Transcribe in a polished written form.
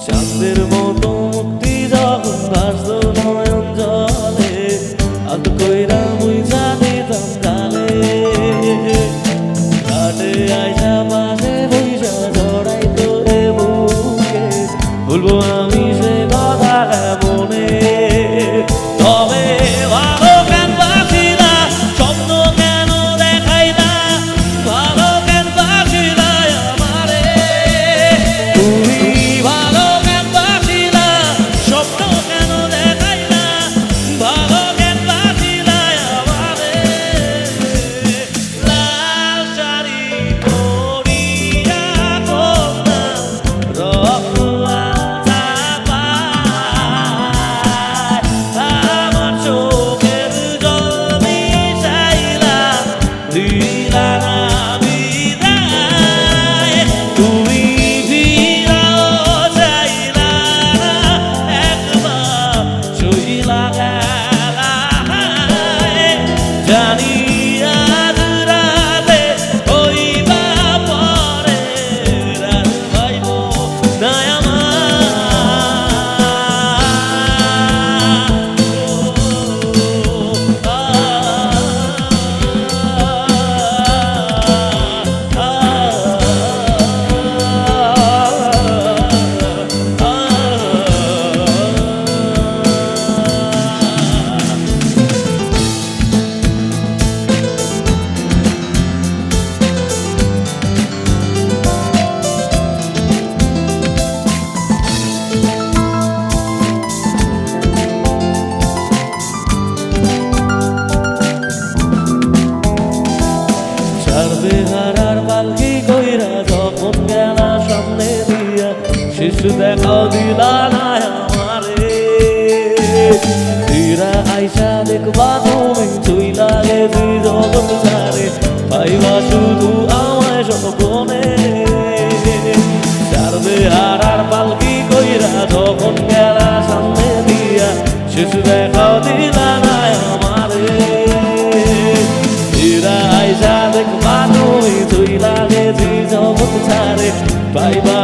চাঁদের মতো মুক্তি যখন ভাসতো নয়ন জলে আত কইরা মুই জানিতাম গালে ঘাটে আইসা পাশে বইসা জড়াই তোরে বুকে বলবো আমি সে কথা মনে তবে ভালো কেন বাসি না স্বপ্ন কেন দেখাই না ভালো কেন বাসি না আমারে তুমি ভালো কেন বাসি না স্বপ্ন কেন দেখাই না ভালো কেন বাসি না আমারে লাল শাড়ি পরিয়া কন্যা রক্ত আমার চোখের জল মিশাইলা দিলা না বিদায় তুমি ফিরাও চাইলা না একবার চইলা গেলা জানি আজ রাতে হইবা পরে রাত পাইব না বেহারার পালকি কইরা যখন গেলা সামনে দিয়া শিশু দেখাও দিলা না আমারে ফিরা আইসা দেখবা তুমি চইলা গেছি জগৎ ছাড়ে পাইবা শুধু আমায় স্বপ্নে চার বেহারার পালকি কইরা যখন গেলা সামনে দিয়া শিশু দেখাও দিলা না আমারে ফিরা আইসা দেখবা তুমি চইলা গেছি জগৎ ছাড়ে পাইবা